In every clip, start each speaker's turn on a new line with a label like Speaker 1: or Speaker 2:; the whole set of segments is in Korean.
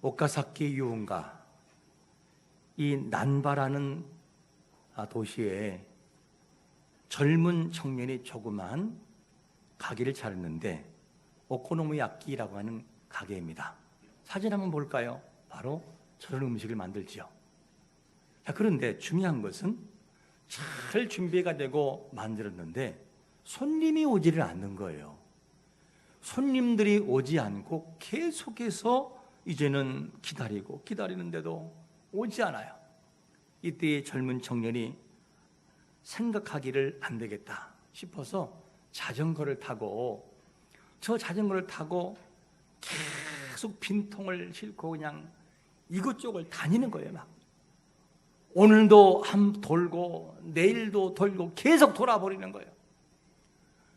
Speaker 1: 오카사키 유흥가, 이 난바라는 도시에 젊은 청년이 조그마한 가게를 차렸는데 오코노미야끼라고 하는 가게입니다. 사진 한번 볼까요? 바로 저런 음식을 만들지요. 자, 그런데 중요한 것은 잘 준비가 되고 만들었는데 손님이 오지를 않는 거예요. 손님들이 오지 않고 계속해서 이제는 기다리는데도 오지 않아요. 이때 젊은 청년이 생각하기를 안 되겠다 싶어서 저 자전거를 타고 계속 빈통을 싣고 그냥 이곳저곳 다니는 거예요. 막 오늘도 돌고 내일도 돌고 계속 돌아버리는 거예요.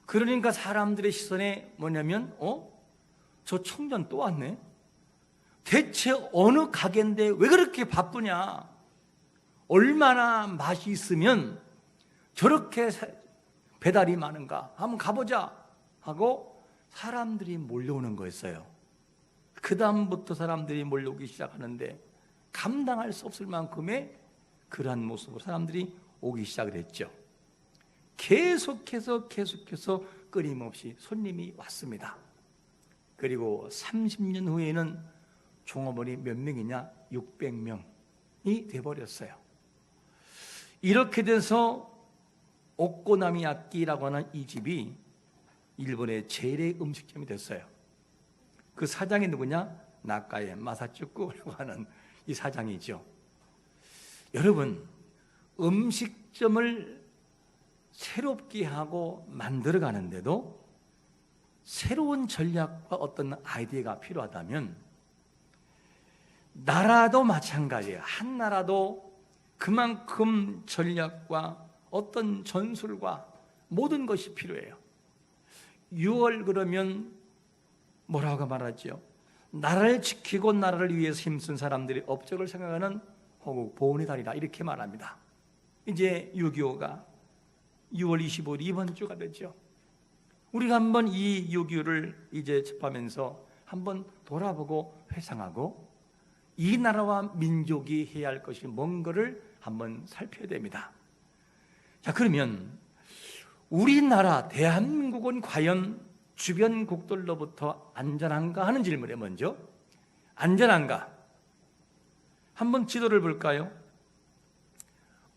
Speaker 1: 그러니까 사람들의 시선에 뭐냐면 저 청년 또 왔네. 대체 어느 가게인데 왜 그렇게 바쁘냐? 얼마나 맛이 있으면 저렇게 배달이 많은가? 한번 가보자 하고 사람들이 몰려오는 거였어요. 그 다음부터 사람들이 몰려오기 시작하는데 감당할 수 없을 만큼의 그러한 모습으로 사람들이 오기 시작을 했죠. 계속해서 끊임없이 손님이 왔습니다. 그리고 30년 후에는 종업원이 몇 명이냐? 600명이 돼버렸어요. 이렇게 돼서 오코노미야끼라고 하는 이 집이 일본의 제일의 음식점이 됐어요. 그 사장이 누구냐? 나카에 마사츠쿠라고 하는 이 사장이죠. 여러분, 음식점을 새롭게 하고 만들어 가는데도 새로운 전략과 어떤 아이디어가 필요하다면 나라도 마찬가지예요. 한 나라도 그만큼 전략과 어떤 전술과 모든 것이 필요해요. 6월 그러면 뭐라고 말하죠? 나라를 지키고 나라를 위해서 힘쓴 사람들이 업적을 생각하는 호국 보훈의 달이다 이렇게 말합니다. 이제 6.25가 6월 25일 이번 주가 되죠. 우리가 한번 이 6.25를 이제 접하면서 한번 돌아보고 회상하고 이 나라와 민족이 해야 할 것이 뭔가를 한번 살펴야 됩니다. 자, 그러면 우리나라 대한민국은 과연 주변 국들로부터 안전한가 하는 질문에 먼저 안전한가? 한번 지도를 볼까요?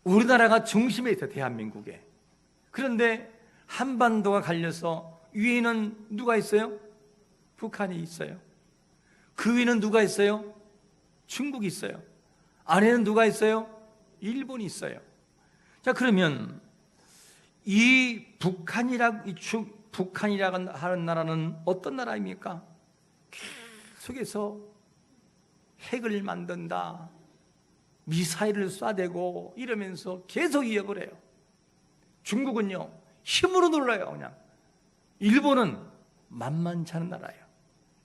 Speaker 1: 우리나라가 중심에 있어요. 대한민국에. 그런데 한반도가 갈려서 위에는 누가 있어요? 북한이 있어요. 그 위에는 누가 있어요? 중국이 있어요. 아래는 누가 있어요? 일본이 있어요. 자, 그러면 이 북한이라고 하는 나라는 어떤 나라입니까? 계속해서 핵을 만든다, 미사일을 쏴대고 이러면서 계속 이역을 해요. 중국은요, 힘으로 눌러요. 그냥. 일본은 만만치 않은 나라예요.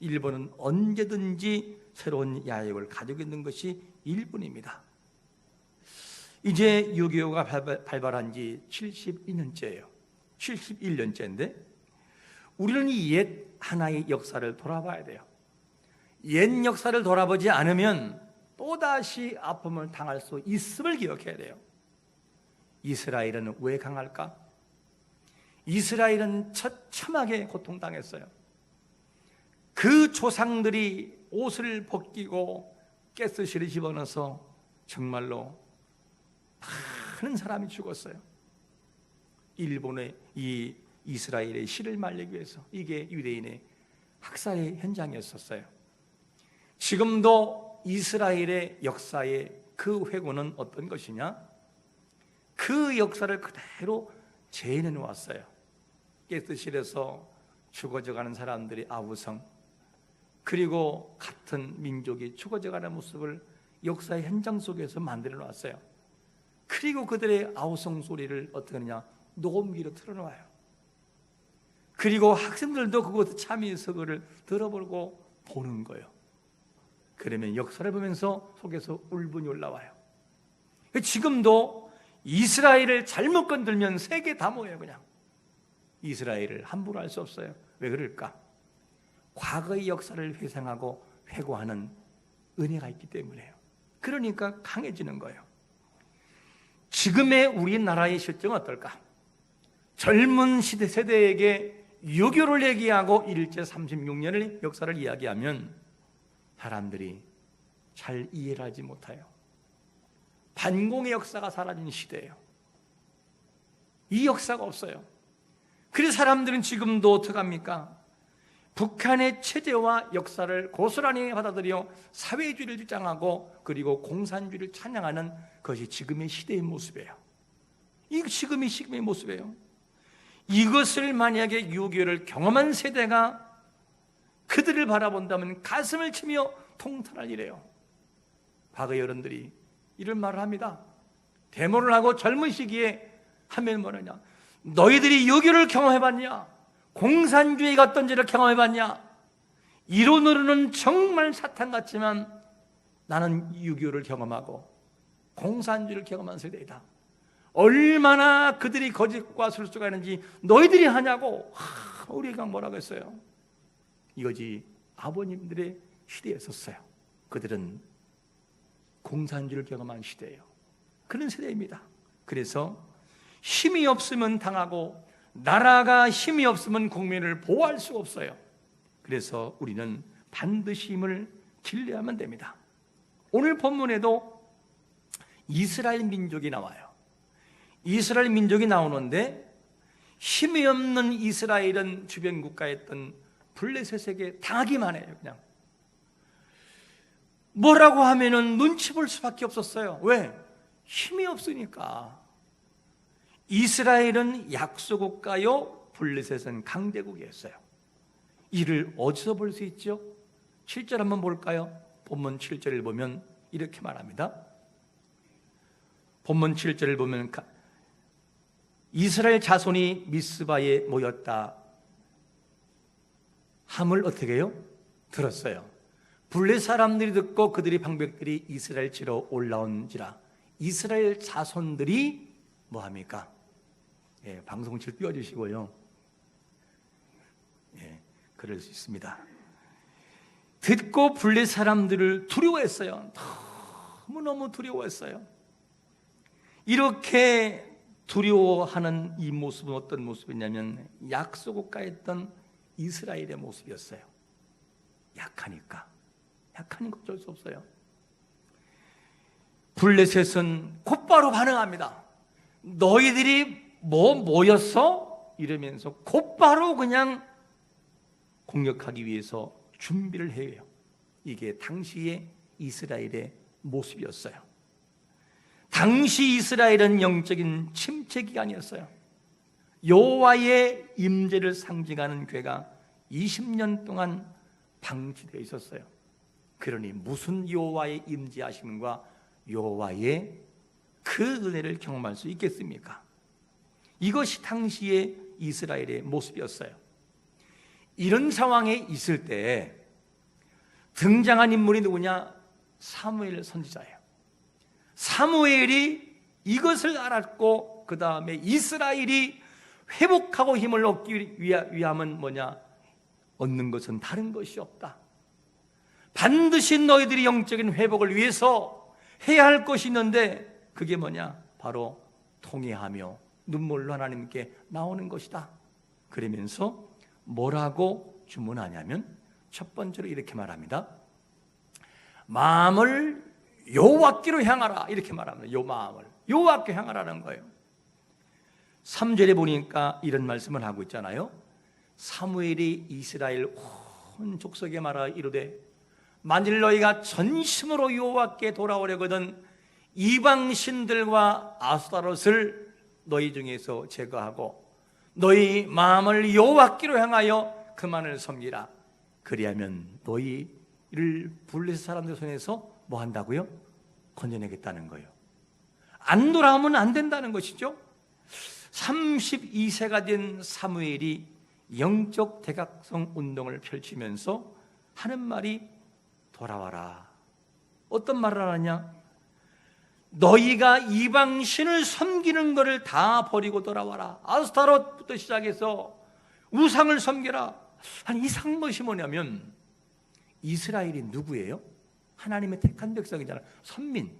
Speaker 1: 일본은 언제든지 새로운 야욕을 가지고 있는 것이 일본입니다. 이제 6.25가 발발한 지 72년째예요. 71년째인데 우리는 이 옛 하나의 역사를 돌아봐야 돼요. 옛 역사를 돌아보지 않으면 또다시 아픔을 당할 수 있음을 기억해야 돼요. 이스라엘은 왜 강할까? 이스라엘은 처참하게 고통당했어요. 그 조상들이 옷을 벗기고 가스실에 집어넣어서 정말로 많은 사람이 죽었어요. 일본의 이 이스라엘의 씨를 말리기 위해서. 이게 유대인의 학살의 현장이었었어요. 지금도 이스라엘의 역사의 그 회고는 어떤 것이냐? 그 역사를 그대로 재현해 놓았어요. 가스실에서 죽어져가는 사람들이 아우성, 그리고 같은 민족이 죽어져가는 모습을 역사의 현장 속에서 만들어 놨어요. 그리고 그들의 아우성 소리를 어떻게 하느냐? 녹음기로 틀어놓아요. 그리고 학생들도 그곳에 참여해서 그걸 들어보고 보는 거예요. 그러면 역사를 보면서 속에서 울분이 올라와요. 지금도 이스라엘을 잘못 건들면 세계 다 모여요. 그냥 이스라엘을 함부로 할 수 없어요. 왜 그럴까? 과거의 역사를 회상하고 회고하는 은혜가 있기 때문에요. 그러니까 강해지는 거예요. 지금의 우리나라의 실정은 어떨까? 젊은 세대에게 유교를 얘기하고 일제 36년의 역사를 이야기하면 사람들이 잘 이해를 하지 못해요. 반공의 역사가 사라진 시대예요. 이 역사가 없어요. 그래서 사람들은 지금도 어떡합니까? 북한의 체제와 역사를 고스란히 받아들여 사회주의를 주장하고 그리고 공산주의를 찬양하는 것이 지금의 시대의 모습이에요. 이 지금의 시대의 모습이에요. 이것을 만약에 유교를 경험한 세대가 그들을 바라본다면 가슴을 치며 통탄할 일이에요. 과거 여러분들이 이런 말을 합니다. 데모를 하고 젊은 시기에 하면 뭐냐냐, 너희들이 유교를 경험해봤냐? 공산주의가 어떤지를 경험해봤냐? 이론으로는 정말 사탄 같지만 나는 유교를 경험하고 공산주의를 경험한 세대이다. 얼마나 그들이 거짓과 술수가 있는지 너희들이 하냐고. 우리가 뭐라고 했어요? 이거지 아버님들의 시대였었어요. 그들은 공산주의를 경험한 시대예요. 그런 세대입니다. 그래서 힘이 없으면 당하고 나라가 힘이 없으면 국민을 보호할 수 없어요. 그래서 우리는 반드시 힘을 길러야만 됩니다. 오늘 본문에도 이스라엘 민족이 나와요. 이스라엘 민족이 나오는데 힘이 없는 이스라엘은 주변 국가였던 블레셋에게 당하기만 해요. 그냥 뭐라고 하면은 눈치 볼 수밖에 없었어요. 왜? 힘이 없으니까. 이스라엘은 약소국가요, 블레셋은 강대국이었어요. 이를 어디서 볼 수 있죠? 7절 한번 볼까요? 본문 7절을 보면 이렇게 말합니다. 본문 7절을 보면 이스라엘 자손이 미스바에 모였다 함을 어떻게 해요? 들었어요. 블레 사람들이 듣고 그들의 방백들이 이스라엘 치러 올라온지라. 이스라엘 자손들이 뭐합니까? 예, 방송실 띄워주시고요. 예, 그럴 수 있습니다. 듣고 블레 사람들을 두려워했어요. 너무너무 두려워했어요. 이렇게 두려워하는 이 모습은 어떤 모습이냐면 약소국가에 있던 이스라엘의 모습이었어요. 약하니까 어쩔 수 없어요. 블레셋은 곧바로 반응합니다. 너희들이 모였어? 이러면서 곧바로 그냥 공격하기 위해서 준비를 해요. 이게 당시의 이스라엘의 모습이었어요. 당시 이스라엘은 영적인 침체 기간이었어요. 여호와의 임재를 상징하는 궤가 20년 동안 방치되어 있었어요. 그러니 무슨 여호와의 임재하심과 여호와의 그 은혜를 경험할 수 있겠습니까? 이것이 당시의 이스라엘의 모습이었어요. 이런 상황에 있을 때 등장한 인물이 누구냐? 사무엘 선지자예요. 사무엘이 이것을 알았고 그 다음에 이스라엘이 회복하고 힘을 얻기 위함은 뭐냐? 얻는 것은 다른 것이 없다. 반드시 너희들이 영적인 회복을 위해서 해야 할 것이 있는데 그게 뭐냐? 바로 통회하며 눈물로 하나님께 나오는 것이다. 그러면서 뭐라고 주문하냐면 첫 번째로 이렇게 말합니다. 마음을 여호와께로 향하라. 이렇게 말합니다. 마음을 여호와께 향하라는 거예요. 3절에 보니까 이런 말씀을 하고 있잖아요. 사무엘이 이스라엘 온 족속에 말하 이르되 만일 너희가 전심으로 여호와께 돌아오려거든 이방 신들과 아스타롯을 너희 중에서 제거하고 너희 마음을 여호와께로 향하여 그만을 섬기라. 그리하면 너희를 블레셋 사람들 손에서 뭐 한다고요? 건져내겠다는 거예요. 안 돌아오면 안 된다는 것이죠. 32세가 된 사무엘이 영적 대각성 운동을 펼치면서 하는 말이 돌아와라. 어떤 말을 하느냐? 너희가 이방신을 섬기는 것을 다 버리고 돌아와라. 아스타롯부터 시작해서 우상을 섬겨라. 아니, 이상한 것이 뭐냐면 이스라엘이 누구예요? 하나님의 택한 백성이잖아요. 선민.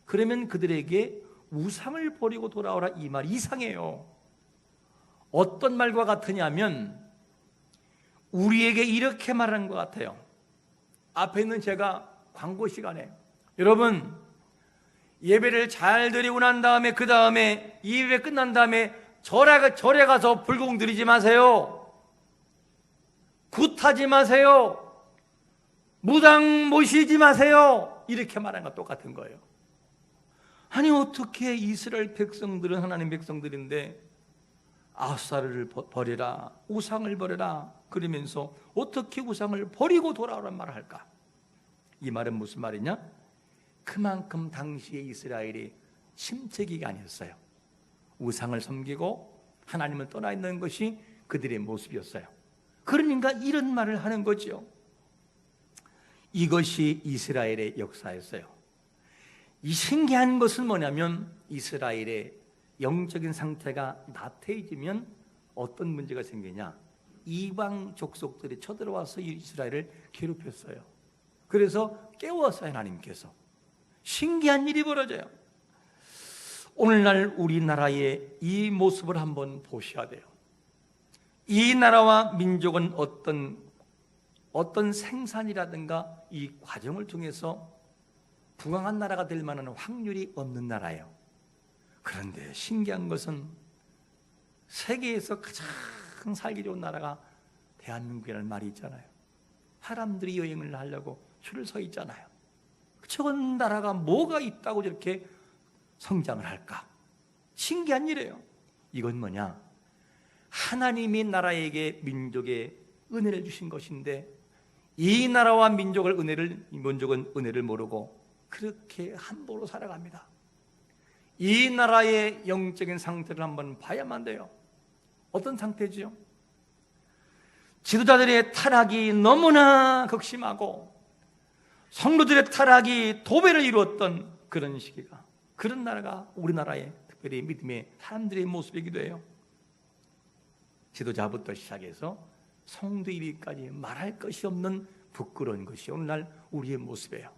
Speaker 1: 그러면 그들에게 우상을 버리고 돌아오라, 이 말이 이상해요. 어떤 말과 같으냐면 우리에게 이렇게 말하는 것 같아요. 앞에 있는 제가 광고 시간에, 여러분 예배를 잘 드리고 난 다음에, 그 다음에 이 예배 끝난 다음에 절에 가서 불공 드리지 마세요. 굿하지 마세요. 무당 모시지 마세요. 이렇게 말하는 것 똑같은 거예요. 아니 어떻게 이스라엘 백성들은 하나님 백성들인데 아사르를 버려라, 우상을 버려라 그러면서 어떻게 우상을 버리고 돌아오란 말을 할까? 이 말은 무슨 말이냐? 그만큼 당시에 이스라엘이 침체기가 아니었어요. 우상을 섬기고 하나님을 떠나 있는 것이 그들의 모습이었어요. 그러니까 이런 말을 하는 거죠. 이것이 이스라엘의 역사였어요. 이 신기한 것은 뭐냐면 이스라엘의 영적인 상태가 나태해지면 어떤 문제가 생기냐? 이방 족속들이 쳐들어와서 이스라엘을 괴롭혔어요. 그래서 깨웠어요. 하나님께서. 신기한 일이 벌어져요. 오늘날 우리나라의 이 모습을 한번 보셔야 돼요. 이 나라와 민족은 어떤 생산이라든가 이 과정을 통해서 부강한 나라가 될 만한 확률이 없는 나라예요. 그런데 신기한 것은 세계에서 가장 살기 좋은 나라가 대한민국이라는 말이 있잖아요. 사람들이 여행을 하려고 줄을 서 있잖아요. 저런 나라가 뭐가 있다고 저렇게 성장을 할까? 신기한 일이에요. 이건 뭐냐? 하나님이 나라에게 민족에 은혜를 주신 것인데 이 나라와 민족은 은혜를 모르고 그렇게 함부로 살아갑니다. 이 나라의 영적인 상태를 한번 봐야만 돼요. 어떤 상태지요? 지도자들의 타락이 너무나 극심하고 성도들의 타락이 도배를 이루었던 그런 시기가, 그런 나라가 우리나라의 특별히 믿음의 사람들의 모습이기도 해요. 지도자부터 시작해서 성도 1위까지 말할 것이 없는 부끄러운 것이 오늘날 우리의 모습이에요.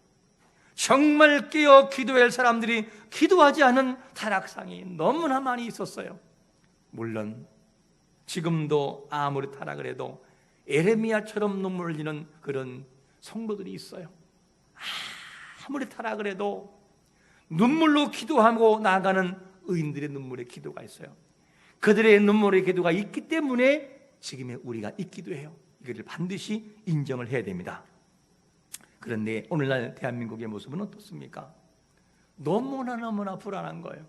Speaker 1: 정말 깨어 기도할 사람들이 기도하지 않은 타락상이 너무나 많이 있었어요. 물론 지금도 아무리 타락을 해도 에레미야처럼 눈물을 흘리는 그런 성도들이 있어요. 아무리 타락을 해도 눈물로 기도하고 나아가는 의인들의 눈물의 기도가 있어요. 그들의 눈물의 기도가 있기 때문에 지금의 우리가 있기도 해요. 이것을 반드시 인정을 해야 됩니다. 그런데 오늘날 대한민국의 모습은 어떻습니까? 너무나 불안한 거예요.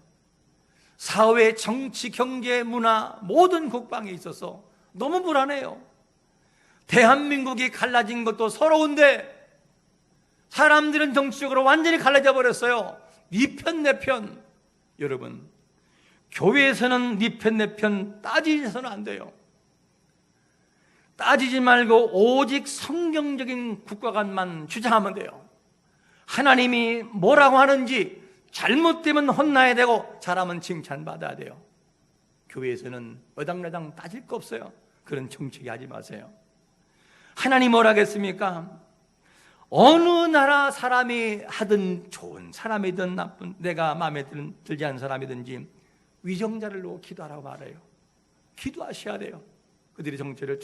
Speaker 1: 사회, 정치, 경제, 문화 모든 국방에 있어서 너무 불안해요. 대한민국이 갈라진 것도 서러운데 사람들은 정치적으로 완전히 갈라져 버렸어요. 네 편 내 편. 여러분, 교회에서는 네 편 내 편 따지서는 안 돼요. 따지지 말고 오직 성경적인 국가관만 주장하면 돼요. 하나님이 뭐라고 하는지 잘못되면 혼나야 되고 잘하면 칭찬받아야 돼요. 교회에서는 어당나당 따질 거 없어요. 그런 정치기 하지 마세요. 하나님 뭐라 하겠습니까? 어느 나라 사람이 하든 좋은 사람이든 나쁜, 내가 마음에 들지 않은 사람이든지 위정자를 놓고 기도하라고 말해요. 기도하셔야 돼요. 그들이 정치를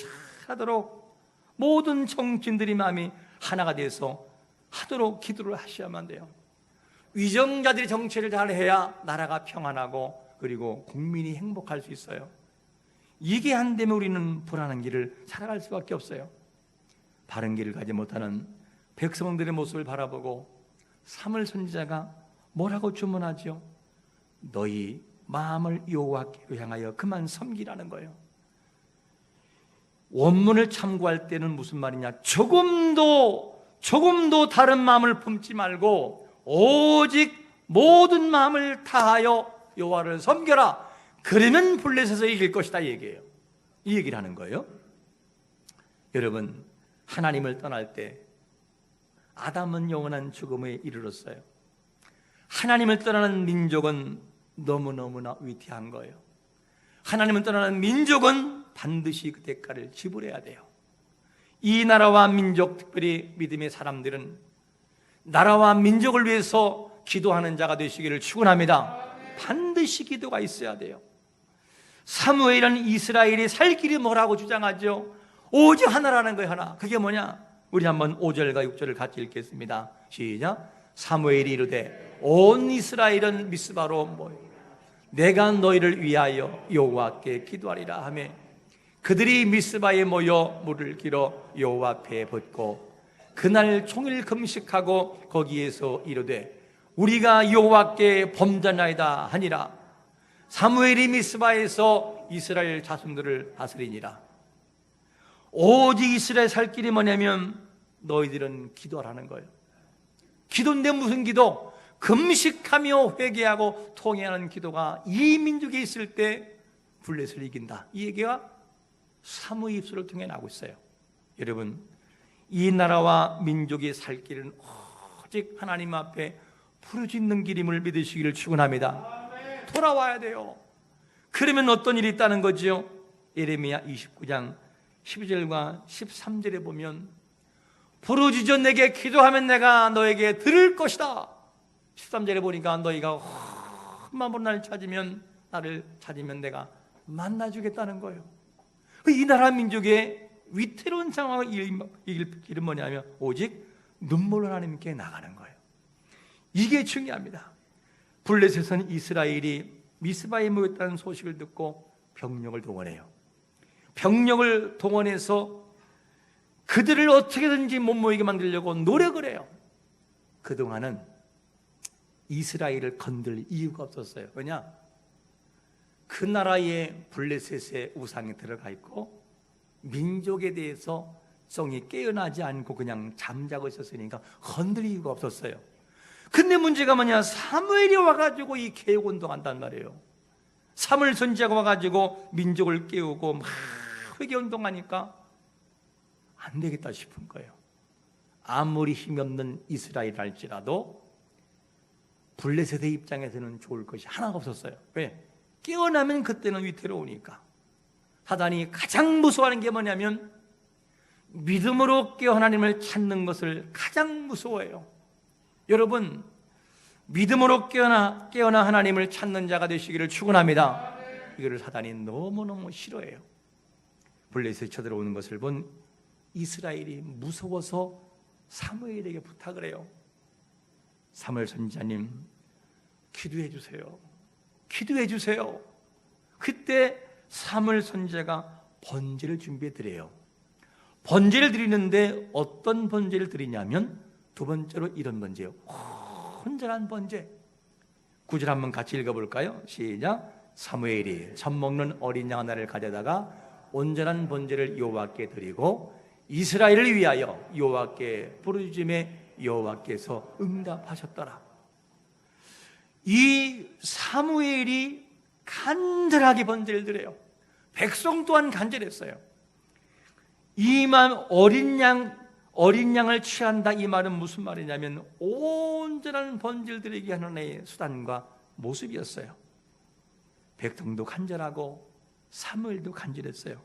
Speaker 1: 잘하도록 모든 정치인들이 마음이 하나가 돼서 하도록 기도를 하셔야만 돼요. 위정자들이 정치를 잘해야 나라가 평안하고 그리고 국민이 행복할 수 있어요. 이게 안 되면 우리는 불안한 길을 살아갈 수밖에 없어요. 바른 길을 가지 못하는 백성들의 모습을 바라보고 사무엘 선지자가 뭐라고 주문하죠? 너희 마음을 여호와께로 향하여 그만 섬기라는 거예요. 원문을 참고할 때는 무슨 말이냐? 조금도 다른 마음을 품지 말고 오직 모든 마음을 다하여 여호와를 섬겨라. 그러면 블레셋에서 이길 것이다 얘기예요. 이 얘기를 하는 거예요. 여러분, 하나님을 떠날 때 아담은 영원한 죽음에 이르렀어요. 하나님을 떠나는 민족은 너무너무나 위태한 거예요. 하나님을 떠나는 민족은 반드시 그 대가를 지불해야 돼요. 이 나라와 민족, 특별히 믿음의 사람들은 나라와 민족을 위해서 기도하는 자가 되시기를 축원합니다. 반드시 기도가 있어야 돼요. 사무엘은 이스라엘이 살 길이 뭐라고 주장하죠? 오직 하나라는 거예요. 하나. 그게 뭐냐? 우리 한번 5절과 6절을 같이 읽겠습니다. 시작. 사무엘이 이르되 온 이스라엘은 미스바로 모여 내가 너희를 위하여 여호와께 기도하리라 하며 그들이 미스바에 모여 물을 길어 여호와 앞에 붓고 그날 종일 금식하고 거기에서 이르되 우리가 여호와께 범죄하나이다 하니라. 사무엘이 미스바에서 이스라엘 자손들을 다스리니라. 오직 이스라엘 살 길이 뭐냐면 너희들은 기도하라는 거예요. 기도인데 무슨 기도? 금식하며 회개하고 통회하는 기도가 이 민족에 있을 때 블레셋을 이긴다. 이 얘기가 사무의 입술을 통해 나오고 있어요. 여러분, 이 나라와 민족의 살 길은 오직 하나님 앞에 부르짖는 길임을 믿으시기를 축원합니다. 돌아와야 돼요. 그러면 어떤 일이 있다는 거죠? 예레미야 29장 12절과 13절에 보면 부르짖어 내게 기도하면 내가 너에게 들을 것이다. 13절에 보니까 너희가 험한 나를 찾으면 나를 찾으면 내가 만나주겠다는 거예요. 이 나라 민족의 위태로운 상황을 이길 길은 뭐냐면 오직 눈물로 하나님께 나가는 거예요. 이게 중요합니다. 블레셋은 이스라엘이 미스바에 모였다는 소식을 듣고 병력을 동원해요. 병력을 동원해서 그들을 어떻게든지 못 모이게 만들려고 노력을 해요. 그동안은 이스라엘을 건들 이유가 없었어요. 왜냐? 그 나라에 블레셋의 우상이 들어가 있고 민족에 대해서 성이 깨어나지 않고 그냥 잠자고 있었으니까 건들 이유가 없었어요. 근데 문제가 뭐냐? 사무엘이 와가지고 이 개혁운동한단 말이에요. 사무엘 선지자가 와가지고 민족을 깨우고 막 회개운동하니까 안 되겠다 싶은 거예요. 아무리 힘이 없는 이스라엘 할지라도 블레셋의 입장에서는 좋을 것이 하나가 없었어요. 왜? 깨어나면 그때는 위태로우니까. 사단이 가장 무서워하는 게 뭐냐면 믿음으로 깨어 하나님을 찾는 것을 가장 무서워해요. 여러분, 믿음으로 깨어나 하나님을 찾는 자가 되시기를 축원합니다. 이거를 사단이 너무너무 싫어해요. 블레셋이 쳐들어오는 것을 본 이스라엘이 무서워서 사무엘에게 부탁을 해요. 사무엘 선지자님, 기도해 주세요. 기도해 주세요. 그때 사무엘 선지자가 번제를 준비해 드려요. 번제를 드리는데 어떤 번제를 드리냐면 두 번째로 이런 번제요. 온전한 번제. 9절 한번 같이 읽어볼까요? 시작. 사무엘이 젖 먹는 어린 양 하나를 가져다가 온전한 번제를 여호와께 드리고 이스라엘을 위하여 여호와께 부르짖음에 여호와께서 응답하셨더라. 이 사무엘이 간절하게 번제를 드려요. 백성 또한 간절했어요. 이 말 어린 양을 취한다, 이 말은 무슨 말이냐면 온전한 번제를 드리게 하는 하나의 수단과 모습이었어요. 백성도 간절하고 사무엘도 간절했어요.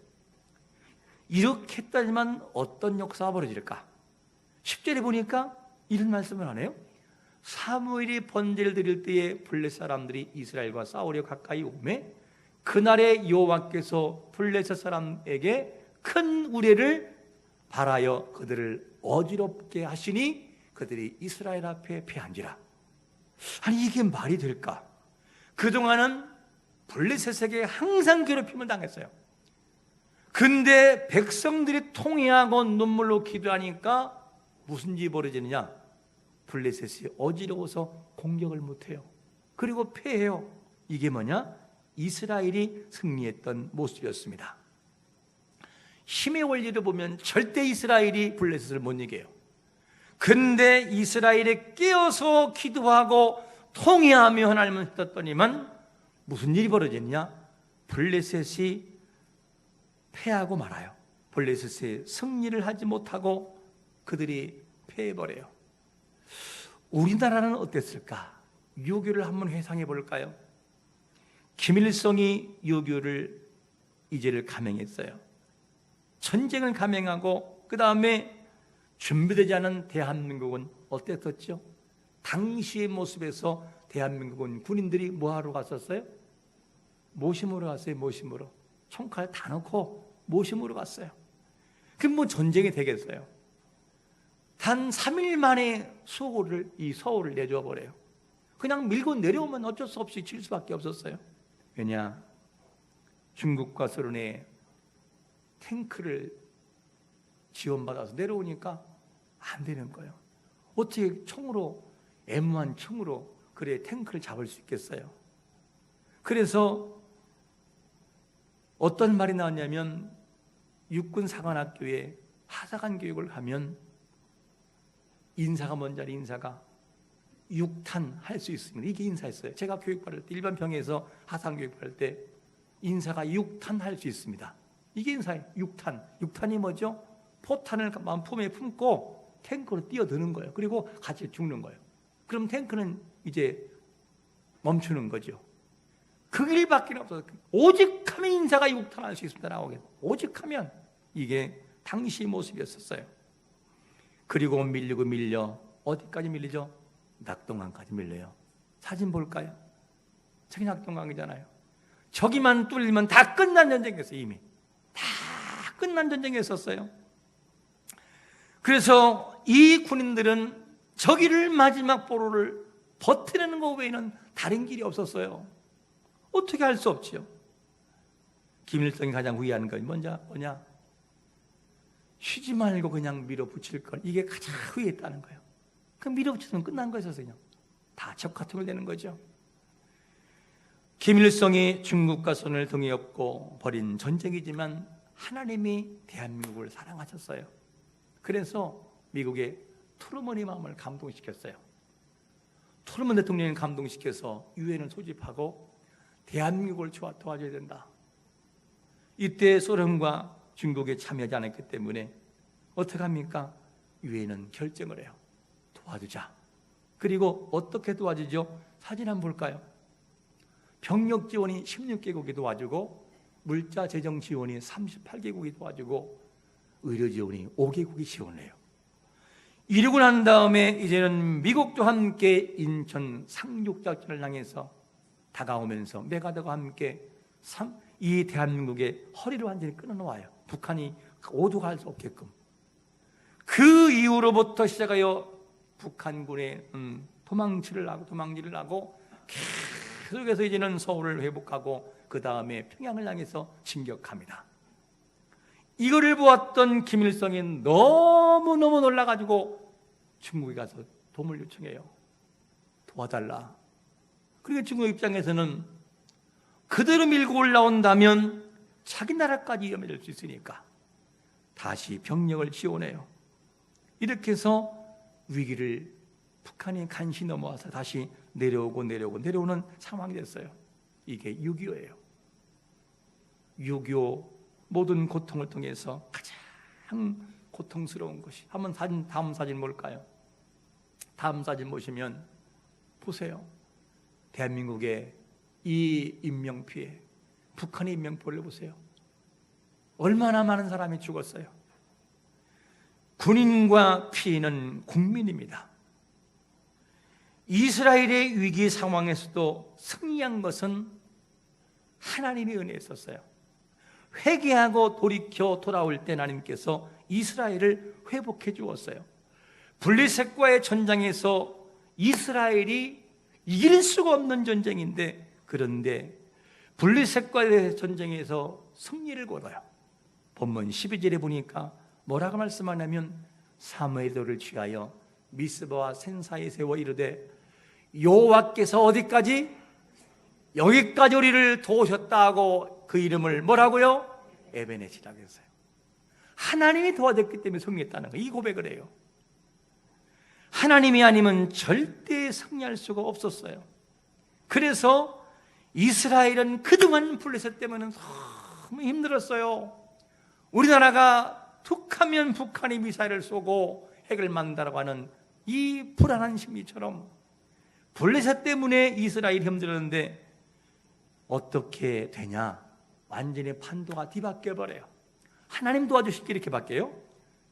Speaker 1: 이렇게 했다지만 어떤 역사가 벌어질까? 10절에 보니까 이런 말씀을 하네요. 사무엘이 번제를 드릴 때에 블레셋 사람들이 이스라엘과 싸우려 가까이 오매 그날에 여호와께서 블레셋 사람에게 큰 우레를 발하여 그들을 어지럽게 하시니 그들이 이스라엘 앞에 패한지라. 아니, 이게 말이 될까? 그동안은 블레셋에게 항상 괴롭힘을 당했어요. 근데 백성들이 통회하고 눈물로 기도하니까 무슨 일이 벌어지느냐? 블레셋이 어지러워서 공격을 못해요. 그리고 패해요. 이게 뭐냐? 이스라엘이 승리했던 모습이었습니다. 힘의 원리를 보면 절대 이스라엘이 블레셋을 못 이겨요. 근데 이스라엘이 깨어서 기도하고 통회하며 하나님을 믿었더니만 무슨 일이 벌어졌냐? 블레셋이 패하고 말아요. 블레셋이 승리를 하지 못하고 그들이 패해버려요. 우리나라는 어땠을까? 유교를 한번 회상해 볼까요? 김일성이 유교를 이제를 감행했어요. 전쟁을 감행하고 그 다음에 준비되지 않은 대한민국은 어땠었죠? 당시의 모습에서 대한민국은 군인들이 뭐하러 갔었어요? 모심으로 갔어요. 모심으로. 총칼 다 넣고 모심으로 갔어요. 그럼 뭐 전쟁이 되겠어요? 단 3일 만에 이 서울을 내줘 버려요. 그냥 밀고 내려오면 어쩔 수 없이 질 수밖에 없었어요. 왜냐? 중국과 소련의 탱크를 지원받아서 내려오니까 안 되는 거예요. 어떻게 총으로, M1 총으로 그래 탱크를 잡을 수 있겠어요? 그래서 어떤 말이 나왔냐면, 육군 사관학교에 하사관 교육을 하면 인사가 먼저 인사가 6탄 할 수 있습니다. 이게 인사였어요. 제가 교육받을 때, 일반 병에서 하사관 교육받을 때 인사가 6탄 할 수 있습니다. 이게 인사예요. 6탄. 6탄이 뭐죠? 포탄을 품에 품고 탱크로 뛰어드는 거예요. 그리고 같이 죽는 거예요. 그럼 탱크는 이제 멈추는 거죠. 그 일밖에 없어서 오직 하면 인사가 6탄 할 수 있습니다. 나오게. 오직 하면. 이게 당시 모습이었었어요. 그리고 밀려 어디까지 밀리죠? 낙동강까지 밀려요. 사진 볼까요? 저기 낙동강이잖아요. 저기만 뚫리면 다 끝난 전쟁이었어요. 이미 다 끝난 전쟁이었어요. 그래서 이 군인들은 저기를 마지막 보루를 버티는 것 외에는 다른 길이 없었어요. 어떻게 할 수 없지요? 김일성이 가장 후회하는 건 뭐냐? 쉬지 말고 그냥 밀어붙일 걸. 이게 가장 후회했다는 거예요. 그럼 밀어붙이면 끝난 거였어요. 그냥 다 적화통일 되는 거죠. 김일성이 중국과 손을 등에 업고 벌인 전쟁이지만 하나님이 대한민국을 사랑하셨어요. 그래서 미국의 트루먼의 마음을 감동시켰어요. 트루먼 대통령을 감동시켜서 유엔을 소집하고 대한민국을 도와줘야 된다. 이때 소련과 중국에 참여하지 않았기 때문에 어떻게 합니까? 유엔은 결정을 해요. 도와주자. 그리고 어떻게 도와주죠? 사진 한번 볼까요? 병력 지원이 16개국이 도와주고, 물자 재정 지원이 38개국이 도와주고, 의료 지원이 5개국이 지원해요. 이러고 난 다음에 이제는 미국도 함께 인천 상륙작전을 향해서 다가오면서 메가더가 함께 이 대한민국의 허리를 완전히 끊어놓아요. 북한이 오도갈 수 없게끔. 그 이후로부터 시작하여 북한군의 도망치를 하고 계속해서 이제는 서울을 회복하고 그 다음에 평양을 향해서 진격합니다. 이거를 보았던 김일성이 너무너무 놀라가지고 중국에 가서 도움을 요청해요. 도와달라. 그리고 중국 입장에서는 그대로 밀고 올라온다면 자기 나라까지 위험해질 수 있으니까 다시 병력을 지원해요. 이렇게 해서 위기를 북한이 간신히 넘어와서 다시 내려오는 상황이 됐어요. 이게 6.25예요. 6.25 모든 고통을 통해서 가장 고통스러운 것이, 다음 사진 볼까요? 다음 사진 보시면 보세요. 대한민국의 이 인명피해, 북한의 인명피해를 보세요. 얼마나 많은 사람이 죽었어요. 군인과 피해는 국민입니다. 이스라엘의 위기 상황에서도 승리한 것은 하나님의 은혜였었어요. 회개하고 돌아올 때 하나님께서 이스라엘을 회복해 주었어요. 블레셋과의 전장에서 이스라엘이 이길 수가 없는 전쟁인데, 그런데 블레셋과의 전쟁에서 승리를 거둬요. 본문 12절에 보니까 뭐라고 말씀하냐면, 사무엘을 취하여 미스바와 센사에 세워 이르되 여호와께서 어디까지? 여기까지 우리를 도우셨다 하고 그 이름을 뭐라고요? 에베네시라고 했어요. 하나님이 도와줬기 때문에 승리했다는 거예요. 이 고백을 해요. 하나님이 아니면 절대 승리할 수가 없었어요. 그래서 이스라엘은 그동안 블레셋 때문에 너무 힘들었어요. 우리나라가 툭하면 북한이 미사일을 쏘고 핵을 만든다고 하는 이 불안한 심리처럼 블레셋 때문에 이스라엘이 힘들었는데 어떻게 되냐? 완전히 판도가 뒤바뀌어 버려요. 하나님 도와주실 게 이렇게 바뀌어요.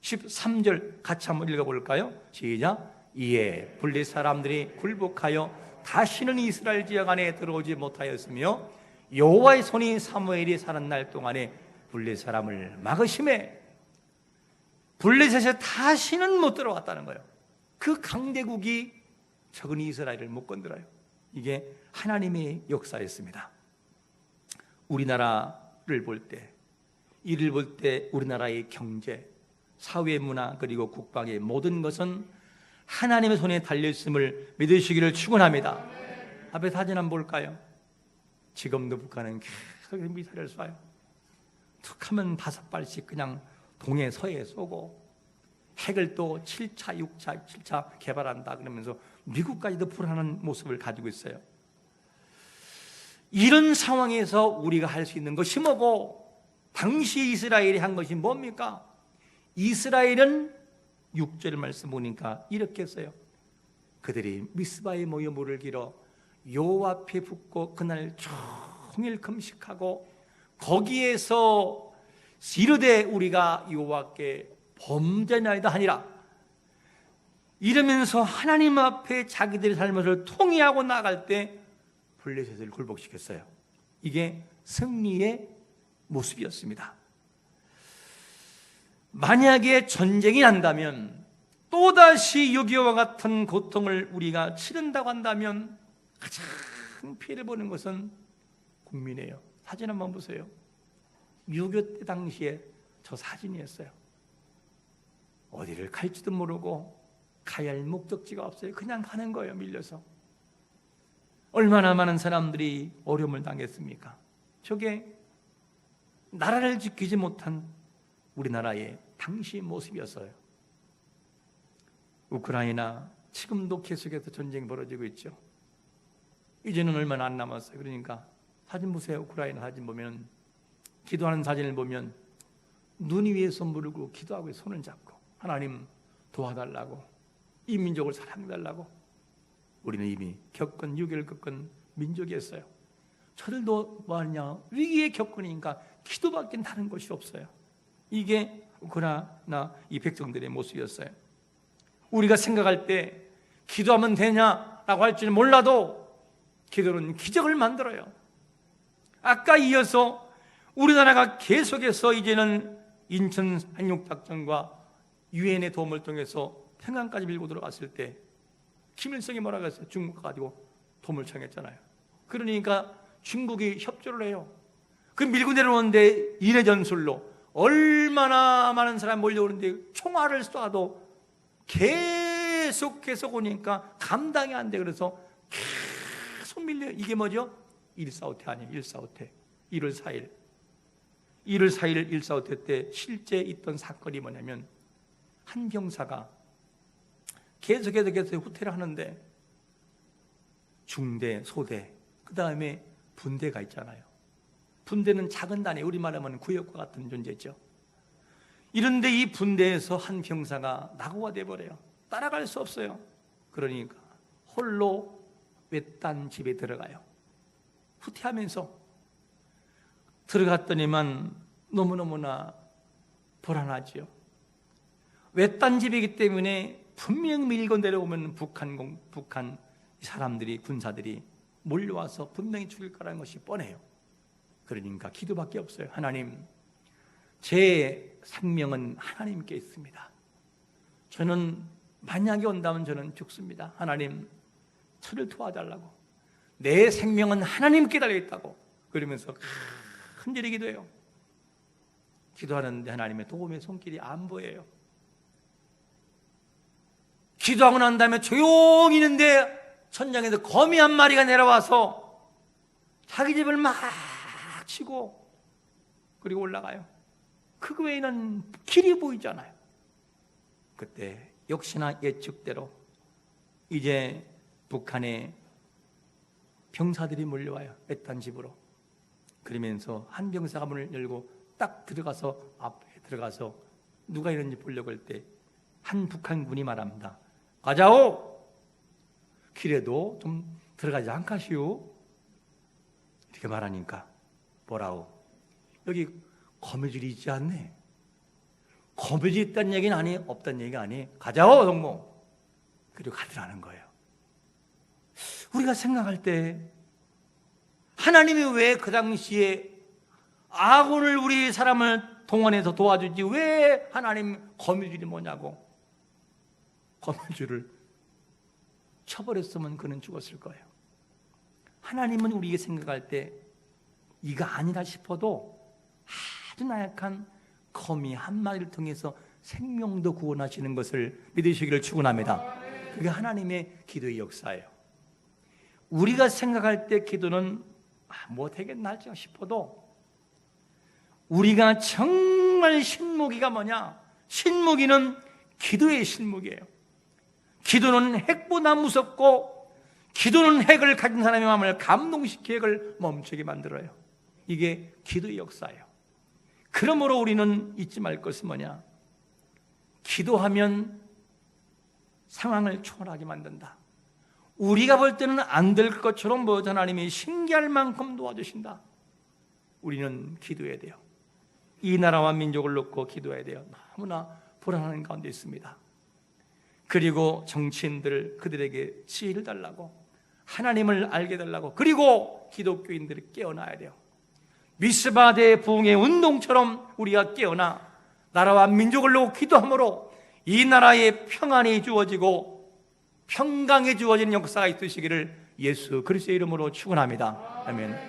Speaker 1: 13절 같이 한번 읽어볼까요? 시작. 이에 블레 사람들이 굴복하여 다시는 이스라엘 지역 안에 들어오지 못하였으며 여호와의 손이 사무엘이 사는 날 동안에 블레 사람을 막으심에 블레셋에 다시는 못 들어왔다는 거예요. 그 강대국이 적은 이스라엘을 못 건드려요. 이게 하나님의 역사였습니다. 우리나라를 볼 때, 이를 볼 때 우리나라의 경제, 사회, 문화 그리고 국방의 모든 것은 하나님의 손에 달려있음을 믿으시기를 축원합니다. 앞에 사진 한번 볼까요? 지금도 북한은 계속 미사일을 쏴요. 툭 하면 5발씩 그냥 동해 서해에 쏘고, 핵을 또 7차, 6차, 7차 개발한다 그러면서 미국까지도 불안한 모습을 가지고 있어요. 이런 상황에서 우리가 할 수 있는 것이 뭐고, 당시 이스라엘이 한 것이 뭡니까? 이스라엘은 6절 말씀 보니까 이렇게 했어요. 그들이 미스바에 모여 물을 길어 여호와 앞에 붓고 그날 종일 금식하고 거기에서 이르되 우리가 여호와께 범죄나이다 하니라. 이러면서 하나님 앞에 자기들의 삶을 통회하고 나갈 때 블레셋을 굴복시켰어요. 이게 승리의 모습이었습니다. 만약에 전쟁이 난다면, 또다시 6.25와 같은 고통을 우리가 치른다고 한다면 가장 피해를 보는 것은 국민이에요. 사진 한번 보세요. 6.25 때 당시에 저 사진이었어요. 어디를 갈지도 모르고 가야 할 목적지가 없어요. 그냥 가는 거예요. 밀려서. 얼마나 많은 사람들이 어려움을 당했습니까? 저게 나라를 지키지 못한 우리나라의 당시 모습이었어요. 우크라이나 지금도 계속해서 전쟁이 벌어지고 있죠. 이제는 얼마 안 남았어요. 그러니까 사진 보세요. 우크라이나 사진 보면, 기도하는 사진을 보면 눈 위에 손 부르고 기도하고 손을 잡고 하나님 도와달라고, 이 민족을 사랑해달라고. 우리는 이미 겪은 6.25를 겪은 민족이었어요. 저들도 뭐하냐, 위기에 겪으니까 기도밖에 다른 것이 없어요. 이게 우크라이나 이 백성들의 모습이었어요. 우리가 생각할 때 기도하면 되냐라고 할지는 몰라도 기도는 기적을 만들어요. 아까 이어서 우리나라가 계속해서 이제는 인천 상륙작전과 유엔의 도움을 통해서 평양까지 밀고 들어갔을 때 김일성이 뭐라고 했어요? 중국 가지고 도움을 청했잖아요. 그러니까 중국이 협조를 해요. 그 밀고 내려오는데 이내 전술로 얼마나 많은 사람이 몰려오는데 총알을 쏴도 계속해서 오니까 감당이 안 돼. 그래서 계속 밀려요. 이게 뭐죠? 1.4.5태 아니에요. 1.4.5태. 1월 4일 1.4.5태 때 실제 있던 사건이 뭐냐면, 한 병사가 계속해서 후퇴를 하는데 중대, 소대, 그 다음에 분대가 있잖아요. 분대는 작은 단위, 우리말 하면 구역과 같은 존재죠. 이런데 이 분대에서 한 병사가 낙오가 돼버려요. 따라갈 수 없어요. 그러니까 홀로 외딴 집에 들어가요. 후퇴하면서 들어갔더니만 너무너무나 불안하지요. 외딴 집이기 때문에 분명 밀고 내려오면 북한 사람들이, 군사들이 몰려와서 분명히 죽일 거라는 것이 뻔해요. 그러니까 기도밖에 없어요. 하나님, 제 생명은 하나님께 있습니다. 저는 만약에 온다면 저는 죽습니다. 하나님, 저를 도와달라고. 내 생명은 하나님께 달려있다고. 그러면서 흔들리 기도해요. 기도하는데 하나님의 도움의 손길이 안 보여요. 기도하고 난 다음에 조용히 있는데 천장에서 거미 한 마리가 내려와서 자기 집을 막 치고 그리고 올라가요. 그 외에는 길이 보이잖아요. 그때 역시나 예측대로 이제 북한의 병사들이 몰려와요. 외딴 집으로. 그러면서 한 병사가 문을 열고 딱 들어가서, 앞에 들어가서 누가 있는지 보려고 할 때 한 북한군이 말합니다. 가자오! 길에도 좀 들어가지 않가시오? 이렇게 말하니까 뭐라오? 여기 거미줄이 있지 않네. 거부지 있다는 얘기는 아니, 없다는 얘기가 아니. 가자오 동무. 그리고 가더라는 거예요. 우리가 생각할 때 하나님이 왜 그 당시에 아군을 우리 사람을 동원해서 도와주지 왜 하나님 거미줄이 뭐냐고. 거미줄을 쳐버렸으면 그는 죽었을 거예요. 하나님은 우리가 생각할 때 이가 아니라 싶어도 아주 나약한 거미 한 마리를 통해서 생명도 구원하시는 것을 믿으시기를 축원합니다. 그게 하나님의 기도의 역사예요. 우리가 생각할 때 기도는 뭐 되겠나 싶어도 우리가 정말 신무기가 뭐냐? 신무기는 기도의 신무기예요. 기도는 핵보다 무섭고 기도는 핵을 가진 사람의 마음을 감동시키고 핵을 멈추게 만들어요. 이게 기도의 역사예요. 그러므로 우리는 잊지 말 것은 뭐냐? 기도하면 상황을 초월하게 만든다. 우리가 볼 때는 안 될 것처럼 보여서 하나님이 신기할 만큼 도와주신다. 우리는 기도해야 돼요. 이 나라와 민족을 놓고 기도해야 돼요. 너무나 불안한 가운데 있습니다. 그리고 정치인들 그들에게 지혜를 달라고, 하나님을 알게 달라고, 그리고 기독교인들이 깨어나야 돼요. 미스바 대부흥의 운동처럼 우리가 깨어나 나라와 민족을 놓고 기도함으로 이 나라에 평안이 주어지고 평강이 주어지는 역사가 있으시기를 예수 그리스도의 이름으로 축원합니다. 아멘.